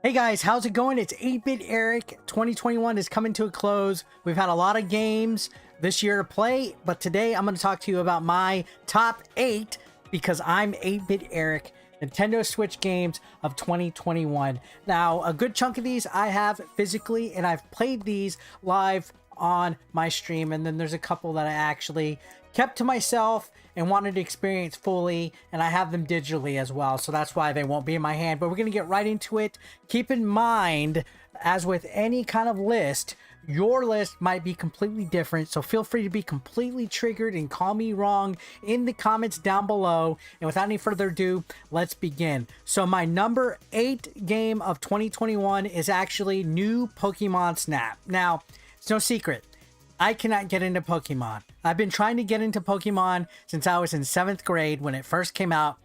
Hey guys, how's it going? It's 8-Bit Eric. 2021 is coming to a close. We've had a lot of games this year to play, but today I'm going to talk to you about my top 8 because I'm 8-Bit Eric Nintendo Switch games of 2021. Now, a good chunk of these I have physically, and I've played these live on my stream, and then there's a couple that I actually kept to myself and wanted to experience fully, and I have them digitally as well, so that's why they won't be in my hand. But we're going to get right into it. Keep in mind, as with any kind of list, your list might be completely different, so feel free to be completely triggered and call me wrong in the comments down below. And without any further ado, let's begin. So my number 8 game of 2021 is actually new Pokemon Snap. Now, it's no secret, I cannot get into Pokemon. I've been trying to get into Pokemon since I was in 7th grade when it first came out.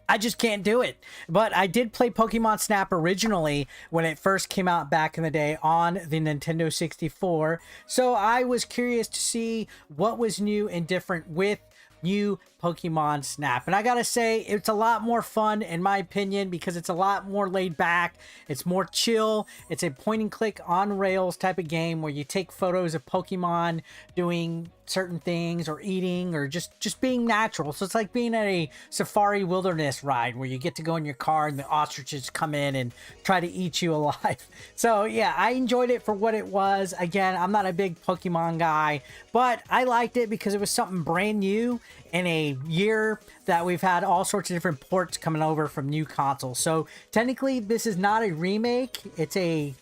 I just can't do it. But I did play Pokemon Snap originally when it first came out back in the day on the Nintendo 64. So I was curious to see what was new and different with new Pokemon Snap. And I gotta say, it's a lot more fun in my opinion because it's a lot more laid back. It's more chill. It's a point and click on rails type of game where you take photos of Pokemon doing certain things or eating or just being natural. So it's like being at a safari wilderness ride where you get to go in your car and the ostriches come in and try to eat you alive. So yeah, I enjoyed it for what it was. Again, I'm not a big Pokemon guy, but I liked it because it was something brand new in a year that we've had all sorts of different ports coming over from new consoles. So technically this is not a remake. It's a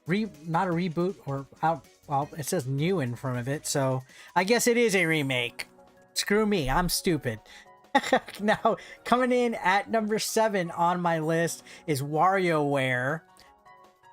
not a reboot or out. Well, it says new in front of it, so I guess it is a remake. Screw me, I'm stupid. Now, coming in at number 7 on my list is WarioWare.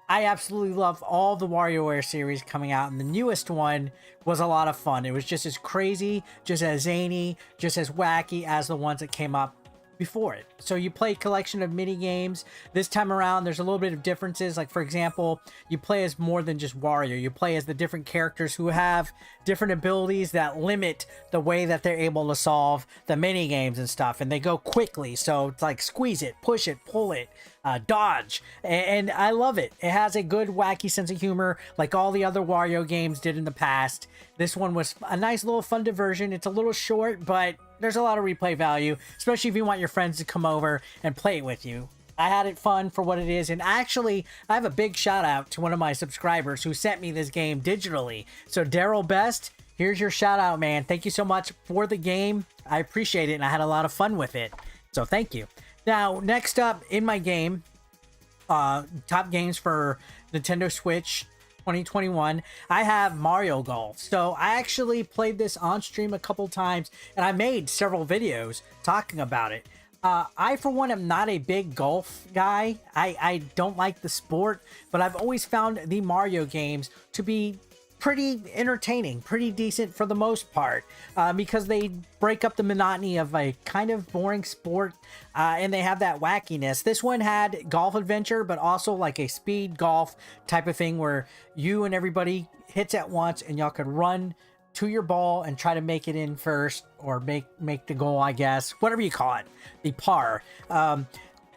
I absolutely love all the WarioWare series coming out, and the newest one was a lot of fun. It was just as crazy, just as zany, just as wacky as the ones that came up before it. So you play a collection of mini games. This time around there's a little bit of differences, like for example, you play as more than just Wario. You play as the different characters who have different abilities that limit the way that they're able to solve the mini games and stuff, and they go quickly. So it's like squeeze it, push it, pull it, dodge, and I love it. It has a good wacky sense of humor like all the other Wario games did in the past. This one was a nice little fun diversion. It's a little short, but there's a lot of replay value, especially if you want your friends to come over and play it with you. I had it fun for what it is, and actually I have a big shout out to one of my subscribers who sent me this game digitally. So Daryl Best, here's your shout out, man. Thank you so much for the game. I appreciate it, and I had a lot of fun with it, so thank you. Now, next up in my game, top games for Nintendo Switch 2021, I have Mario Golf. So I actually played this on stream a couple times, and I made several videos talking about it. I, for one, am not a big golf guy. I don't like the sport, but I've always found the Mario games to be pretty entertaining, pretty decent for the most part, because they break up the monotony of a kind of boring sport, and they have that wackiness. This one had golf adventure, but also like a speed golf type of thing where you and everybody hits at once and y'all could run to your ball and try to make it in first, or make the goal, I guess, whatever you call it, the par.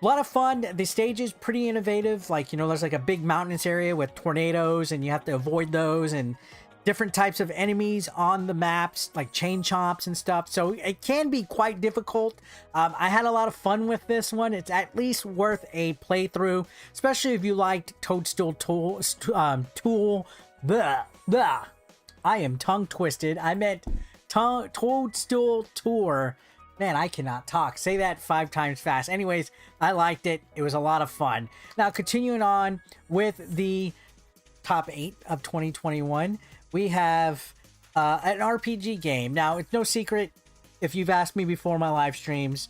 A lot of fun. The stage is pretty innovative. Like, you know, there's like a big mountainous area with tornadoes and you have to avoid those, and different types of enemies on the maps like chain chomps and stuff. So it can be quite difficult. I had a lot of fun with this one. It's at least worth a playthrough, especially if you liked Toadstool blah. I am tongue twisted. I meant Toadstool Tour. Man, I cannot talk. Say that 5 times fast. Anyways, I liked it. It was a lot of fun. Now, continuing on with the top 8 of 2021, we have an RPG game. Now, it's no secret, if you've asked me before my live streams,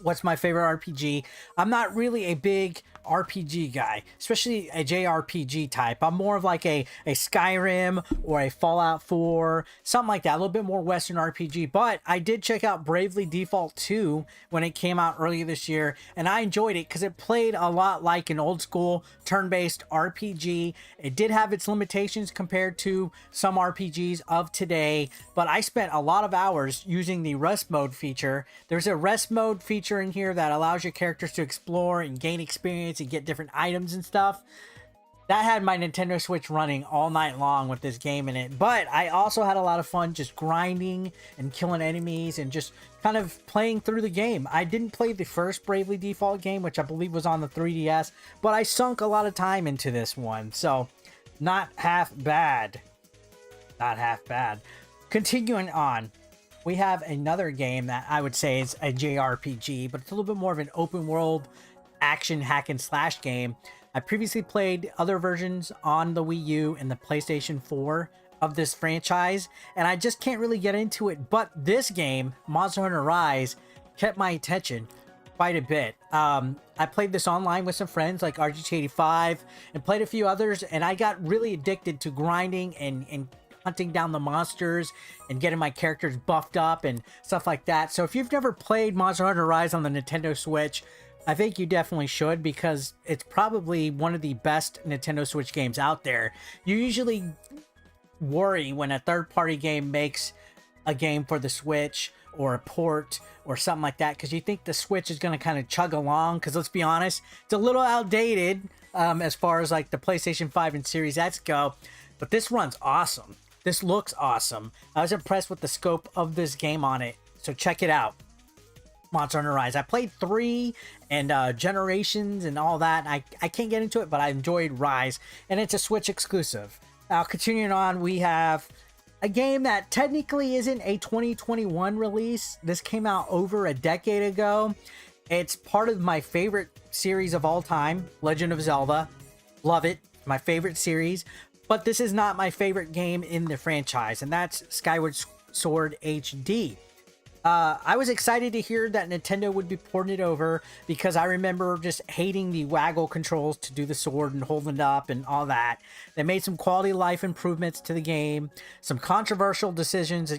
what's my favorite RPG? I'm not really a big RPG guy, especially a JRPG type. I'm more of like a Skyrim or a Fallout 4, something like that, a little bit more Western RPG. But I did check out Bravely Default 2 when it came out earlier this year, and I enjoyed it because it played a lot like an old school turn-based RPG. It did have its limitations compared to some RPGs of today, but I spent a lot of hours using the rest mode feature. There's a rest mode feature in here that allows your characters to explore and gain experience experience and get different items and stuff. That had my Nintendo Switch running all night long with this game in it. But I also had a lot of fun just grinding and killing enemies and just kind of playing through the game. I didn't play the first Bravely Default game, which I believe was on the 3DS, but I sunk a lot of time into this one. So not half bad. Not half bad. Continuing on, we have another game that I would say is a JRPG, but it's a little bit more of an open world action hack and slash game. I previously played other versions on the Wii U and the PlayStation 4 of this franchise, and I just can't really get into it. But this game, Monster Hunter Rise, kept my attention quite a bit. I played this online with some friends like RGT85 and played a few others, and I got really addicted to grinding and hunting down the monsters and getting my characters buffed up and stuff like that. So if you've never played Monster Hunter Rise on the Nintendo Switch, I think you definitely should, because it's probably one of the best Nintendo Switch games out there. You usually worry when a third-party game makes a game for the Switch or a port or something like that, because you think the Switch is going to kind of chug along, because let's be honest, it's a little outdated as far as like the PlayStation 5 and Series X go, but this runs awesome. This looks awesome. I was impressed with the scope of this game on it, so check it out. Monster Hunter Rise. I played 3 and Generations and all that. I can't get into it, but I enjoyed Rise, and it's a Switch exclusive. Now, continuing on, we have a game that technically isn't a 2021 release. This came out over a decade ago. It's part of my favorite series of all time, Legend of Zelda. Love it. My favorite series. But this is not my favorite game in the franchise, and that's Skyward Sword HD. I was excited to hear that Nintendo would be porting it over, because I remember just hating the waggle controls to do the sword and holding it up and all that. They made some quality of life improvements to the game, some controversial decisions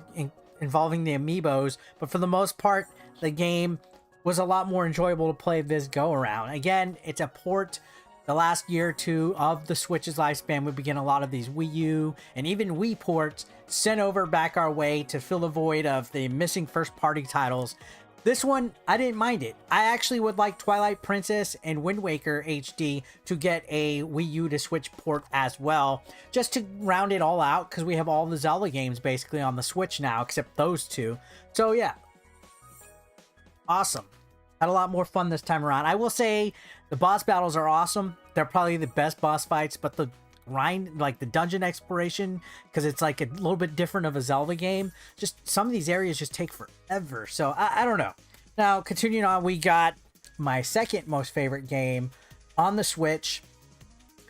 involving the amiibos, but for the most part, the game was a lot more enjoyable to play this go around. Again, it's a port. The last year or two of the Switch's lifespan, we begin a lot of these Wii U and even Wii ports sent over back our way to fill the void of the missing first-party titles. This one, I didn't mind it. I actually would like Twilight Princess and Wind Waker HD to get a Wii U to Switch port as well, just to round it all out, because we have all the Zelda games basically on the Switch now, except those two. So yeah, awesome. Had a lot more fun this time around. I will say the boss battles are awesome. They're probably the best boss fights, but the grind, like the dungeon exploration, because it's like a little bit different of a Zelda game, just some of these areas just take forever. So I don't know. Now, continuing on, we got my second most favorite game on the Switch.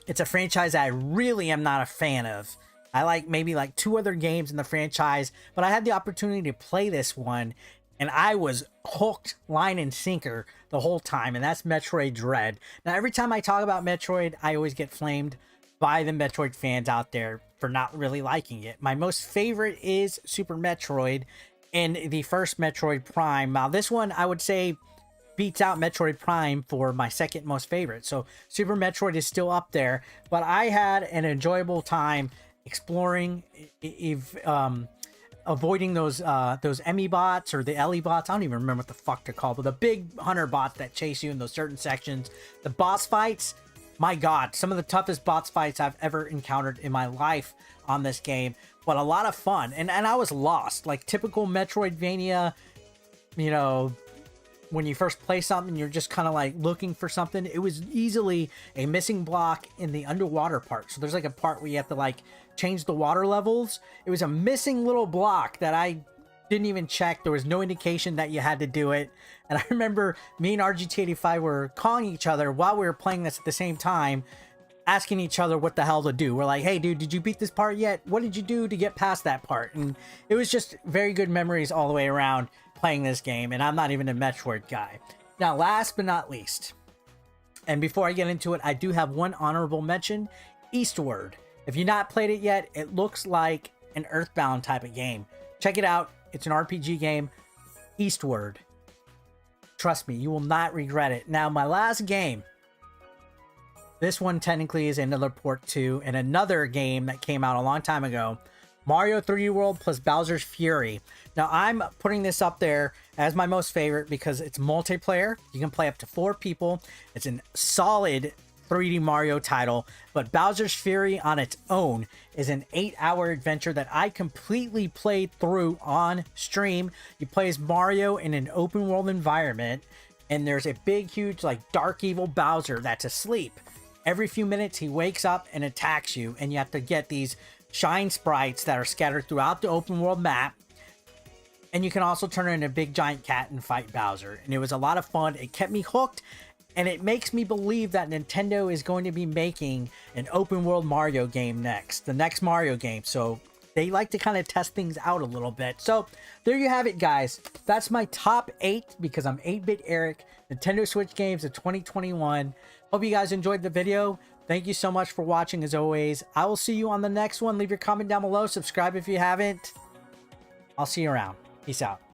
It's a franchise I really am not a fan of. I like maybe like 2 other games in the franchise, but I had the opportunity to play this one, and I was hooked line and sinker the whole time, and that's Metroid Dread. Now, every time I talk about Metroid, I always get flamed by the Metroid fans out there for not really liking it. My most favorite is Super Metroid and the first Metroid Prime. Now, this one, I would say, beats out Metroid Prime for my second most favorite. So, Super Metroid is still up there, but I had an enjoyable time exploring, avoiding those Emmy bots or the Ellie bots. I don't even remember what the fuck they're called, but the big hunter bots that chase you in those certain sections. The boss fights, my god, some of the toughest boss fights I've ever encountered in my life on this game, but a lot of fun. And I was lost, like typical Metroidvania, you know, when you first play something, you're just kind of like looking for something. It was easily a missing block in the underwater part. So there's like a part where you have to like change the water levels. It was a missing little block that I didn't even check. There was no indication that you had to do it. And I remember me and RGT85 were calling each other while we were playing this at the same time, asking each other what the hell to do. We're like, hey dude, did you beat this part yet? What did you do to get past that part? And it was just very good memories all the way around playing this game, and I'm not even a Metroid guy. Now, last but not least, and before I get into it, I do have one honorable mention, Eastward. If you've not played it yet, it looks like an Earthbound type of game. Check it out. It's an RPG game. Eastward. Trust me, you will not regret it. Now, my last game, this one technically is another port too, and another game that came out a long time ago, Mario 3D World plus Bowser's Fury. Now, I'm putting this up there as my most favorite because it's multiplayer. You can play up to 4 people. It's a solid 3D Mario title, but Bowser's Fury on its own is an 8-hour adventure that I completely played through on stream. You play as Mario in an open world environment, and there's a big, huge, like, dark evil Bowser that's asleep. Every few minutes, he wakes up and attacks you, and you have to get these shine sprites that are scattered throughout the open world map. And you can also turn into a big giant cat and fight Bowser. And it was a lot of fun. It kept me hooked, and it makes me believe that Nintendo is going to be making an open world Mario game next, the next Mario game. So they like to kind of test things out a little bit. So there you have it, guys. That's my top 8 because I'm 8-Bit Eric, Nintendo Switch games of 2021. Hope you guys enjoyed the video. Thank you so much for watching as always. I will see you on the next one. Leave your comment down below. Subscribe if you haven't. I'll see you around. Peace out.